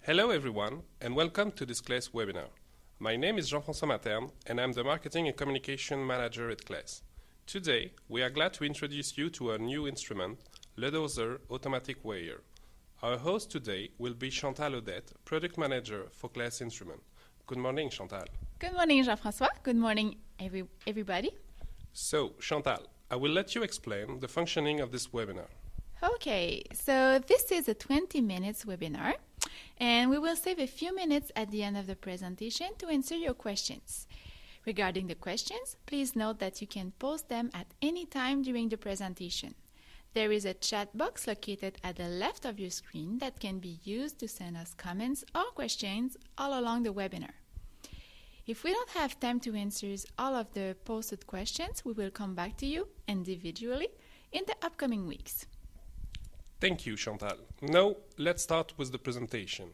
Hello everyone and welcome to this Claisse webinar. My name is Jean-François Materne and I'm the Marketing and Communication Manager at Claisse. Today we are glad to introduce you to our new instrument, LeDoser Automatic Weigher. Our host today will be Chantal Odette, Product Manager for Claisse Instrument. Good morning, Chantal. Good morning, Jean-François. Good morning, everybody. So, Chantal, I will let you explain the functioning of this webinar. Okay, so this is a 20 minutes webinar, and we will save a few minutes at the end of the presentation to answer your questions. Regarding the questions, please note that you can post them at any time during the presentation. There is a chat box located at the left of your screen that can be used to send us comments or questions all along the webinar. If we don't have time to answer all of the posted questions, we will come back to you individually in the upcoming weeks. Thank you, Chantal. Now, let's start with the presentation.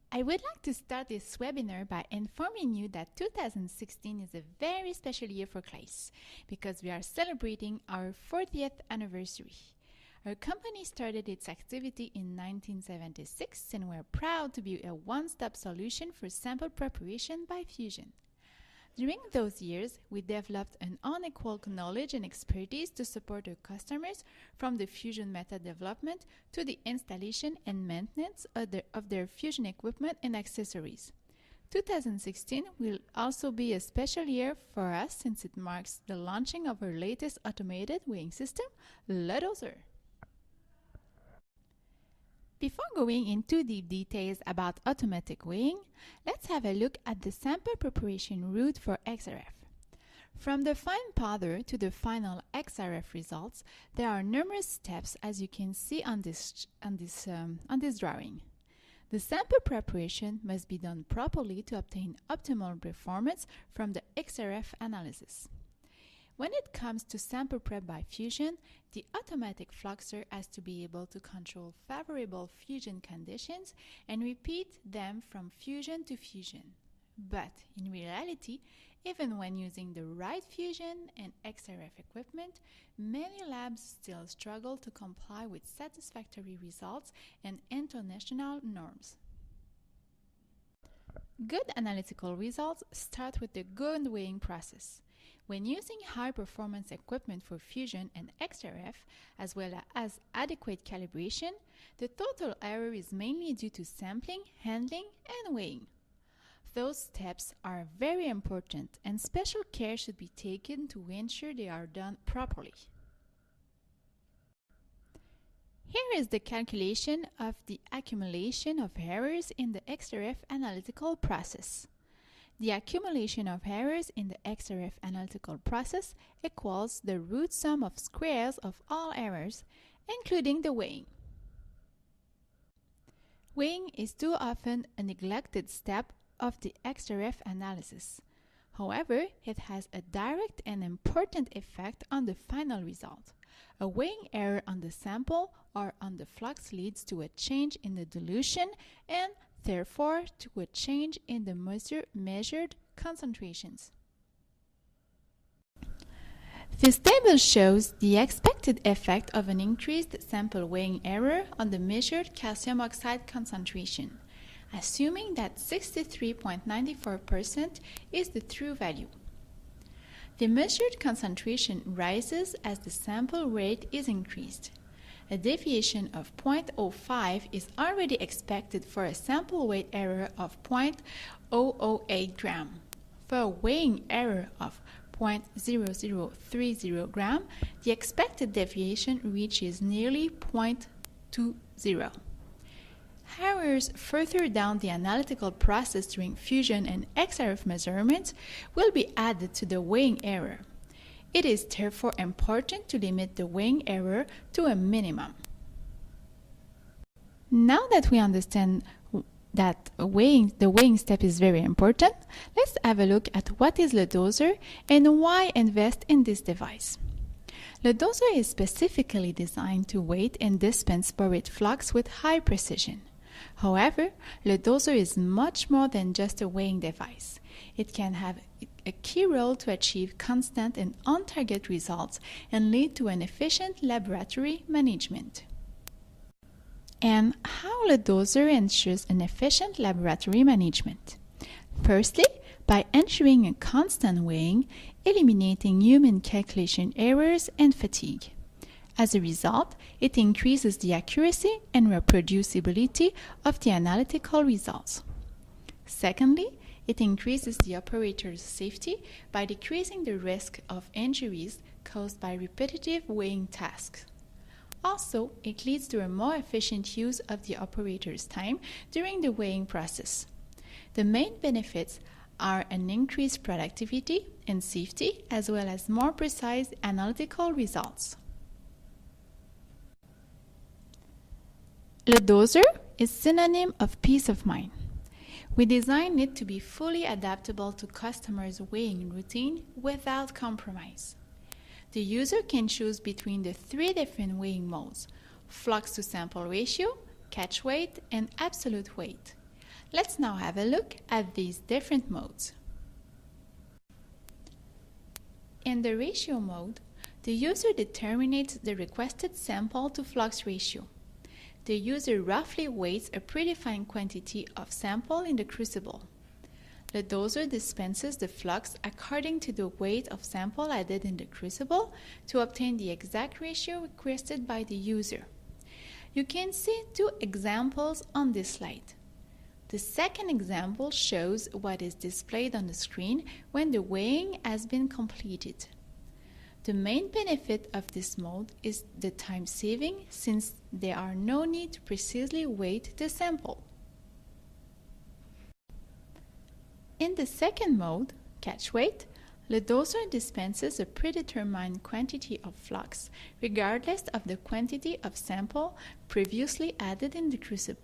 I would like to start this webinar by informing you that 2016 is a very special year for Claisse because we are celebrating our 40th anniversary. Our company started its activity in 1976 and we're proud to be a one-stop solution for sample preparation by fusion. During those years, we developed an unequaled knowledge and expertise to support our customers from the fusion method development to the installation and maintenance of their fusion equipment and accessories. 2016 will also be a special year for us since it marks the launching of our latest automated weighing system, LeDoser. Before going into the details about automatic weighing, let's have a look at the sample preparation route for XRF. From the fine powder to the final XRF results, there are numerous steps as you can see on this drawing. The sample preparation must be done properly to obtain optimal performance from the XRF analysis. When it comes to sample prep by fusion, the automatic fluxer has to be able to control favorable fusion conditions and repeat them from fusion to fusion. But in reality, even when using the right fusion and XRF equipment, many labs still struggle to comply with satisfactory results and international norms. Good analytical results start with the good weighing process. When using high-performance equipment for fusion and XRF, as well as adequate calibration, the total error is mainly due to sampling, handling, and weighing. Those steps are very important, and special care should be taken to ensure they are done properly. Here is the calculation of the accumulation of errors in the XRF analytical process. The accumulation of errors in the XRF analytical process equals the root sum of squares of all errors, including the weighing. Weighing is too often a neglected step of the XRF analysis. However, it has a direct and important effect on the final result. A weighing error on the sample or on the flux leads to a change in the dilution and therefore to a change in the measured concentrations. This table shows the expected effect of an increased sample weighing error on the measured calcium oxide concentration, assuming that 63.94% is the true value. The measured concentration rises as the sample rate is increased. A deviation of 0.05 is already expected for a sample weight error of 0.008 gram. For a weighing error of 0.0030 gram, the expected deviation reaches nearly 0.20. Errors further down the analytical process during fusion and XRF measurements will be added to the weighing error. It is therefore important to limit the weighing error to a minimum. Now that we understand that the weighing step is very important, let's have a look at what is LeDoser and why invest in this device. LeDoser is specifically designed to weigh and dispense borate flux with high precision. However, LeDoser is much more than just a weighing device. It can have a key role to achieve constant and on-target results and lead to an efficient laboratory management. And how LeDoser ensures an efficient laboratory management. Firstly, by ensuring a constant weighing, eliminating human calculation errors and fatigue. As a result, it increases the accuracy and reproducibility of the analytical results. Secondly, it increases the operator's safety by decreasing the risk of injuries caused by repetitive weighing tasks. Also, it leads to a more efficient use of the operator's time during the weighing process. The main benefits are an increased productivity and safety, as well as more precise analytical results. LeDoser is synonym of peace of mind. We designed it to be fully adaptable to customers' weighing routine without compromise. The user can choose between the 3 different weighing modes: flux to sample ratio, catch weight, and absolute weight. Let's now have a look at these different modes. In the ratio mode, the user determines the requested sample-to-flux ratio. The user roughly weighs a predefined quantity of sample in the crucible. LeDoser dispenses the flux according to the weight of sample added in the crucible to obtain the exact ratio requested by the user. You can see 2 examples on this slide. The second example shows what is displayed on the screen when the weighing has been completed. The main benefit of this mode is the time saving, since there are no need to precisely weight the sample. In the second mode, catch weight, LeDoser dispenses a predetermined quantity of flux, regardless of the quantity of sample previously added in the crucible.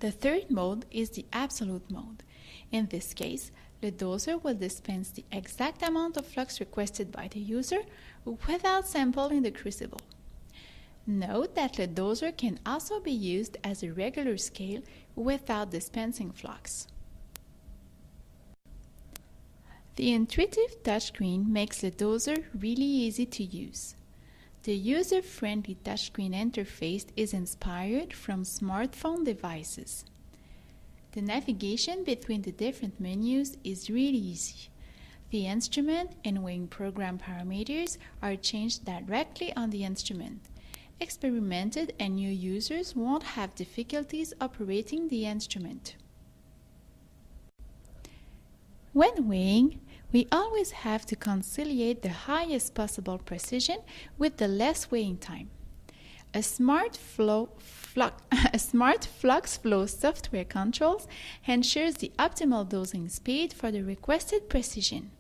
The third mode is the absolute mode. In this case, LeDoser will dispense the exact amount of flux requested by the user without sample in the crucible. Note that LeDoser can also be used as a regular scale without dispensing flux. The intuitive touchscreen makes LeDoser really easy to use. The user-friendly touchscreen interface is inspired from smartphone devices. The navigation between the different menus is really easy. The instrument and weighing program parameters are changed directly on the instrument. Experimented and new users won't have difficulties operating the instrument. When weighing, we always have to conciliate the highest possible precision with the less weighing time. A smart flux flow software controls ensures the optimal dosing speed for the requested precision.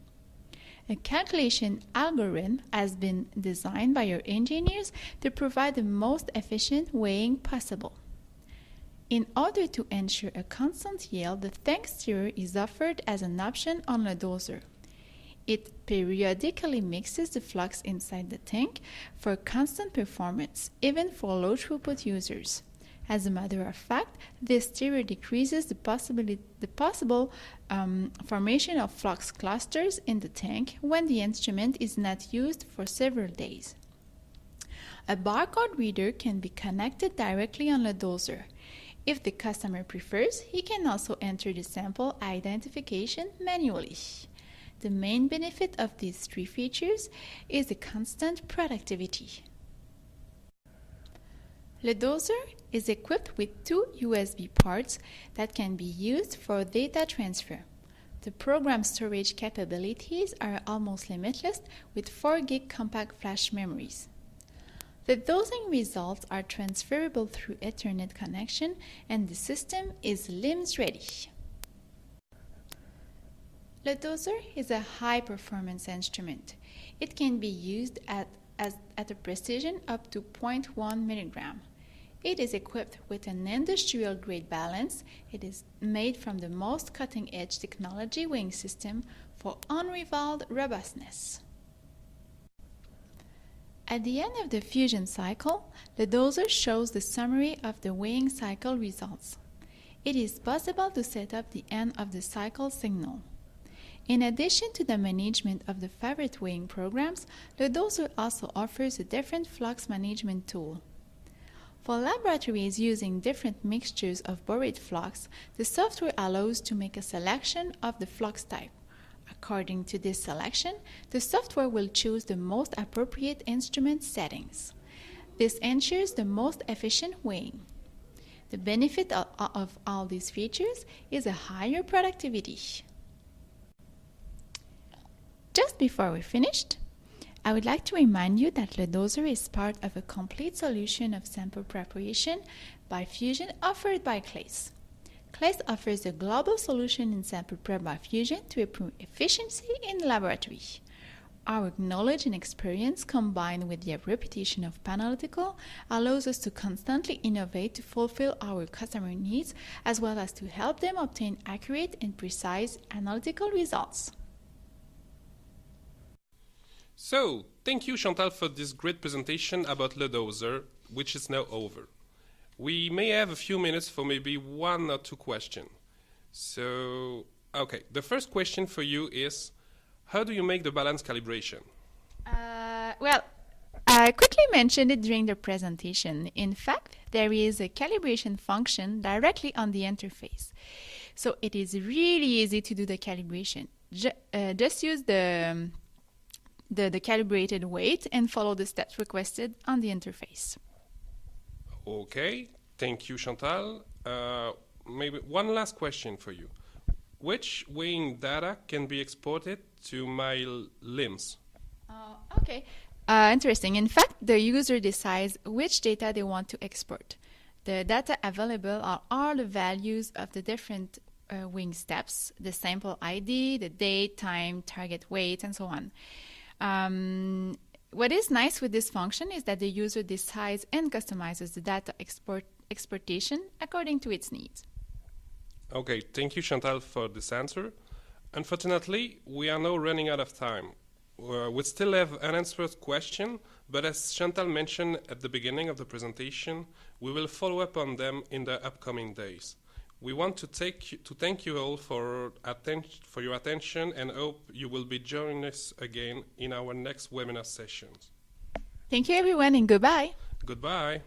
A calculation algorithm has been designed by our engineers to provide the most efficient weighing possible. In order to ensure a constant yield, the tank stirrer is offered as an option on LeDoser. It periodically mixes the flux inside the tank for constant performance, even for low throughput users. As a matter of fact, this stirrer decreases the possible formation of flux clusters in the tank when the instrument is not used for several days. A barcode reader can be connected directly on LeDoser. If the customer prefers, he can also enter the sample identification manually. The main benefit of these 3 features is the constant productivity. LeDoser is equipped with 2 USB ports that can be used for data transfer. The program storage capabilities are almost limitless with 4 GB compact flash memories. The dosing results are transferable through Ethernet connection and the system is LIMS ready. LeDoser is a high-performance instrument. It can be used at a precision up to 0.1 milligram. It is equipped with an industrial-grade balance. It is made from the most cutting-edge technology weighing system for unrivaled robustness. At the end of the fusion cycle, LeDoser shows the summary of the weighing cycle results. It is possible to set up the end of the cycle signal. In addition to the management of the favorite weighing programs, LeDoser also offers a different flux management tool. For laboratories using different mixtures of borate flux, the software allows to make a selection of the flux type. According to this selection, the software will choose the most appropriate instrument settings. This ensures the most efficient weighing. The benefit of all these features is a higher productivity. Just before we finished, I would like to remind you that LeDoser is part of a complete solution of sample preparation by fusion offered by Claisse. Claisse offers a global solution in sample prep by fusion to improve efficiency in the laboratory. Our knowledge and experience combined with the reputation of Panalytical allows us to constantly innovate to fulfill our customer needs as well as to help them obtain accurate and precise analytical results. So, thank you Chantal for this great presentation about LeDoser, which is now over. We may have a few minutes for maybe one or two questions. So, okay, the first question for you is, how do you make the balance calibration? Well, I quickly mentioned it during the presentation. In fact, there is a calibration function directly on the interface. So it is really easy to do the calibration. Just use the calibrated weight and follow the steps requested on the interface. Okay, thank you Chantal. Maybe one last question for you. Which weighing data can be exported to my LIMS? Okay, interesting. In fact, the user decides which data they want to export. The data available are all the values of the different weighing steps, the sample ID, the date, time, target weight, and so on. What is nice with this function is that the user decides and customizes the data exportation according to its needs. Okay, thank you Chantal for this answer. Unfortunately, we are now running out of time. We still have unanswered questions, but as Chantal mentioned at the beginning of the presentation, we will follow up on them in the upcoming days. We want to thank you all for your attention and hope you will be joining us again in our next webinar sessions. Thank you everyone and goodbye. Goodbye.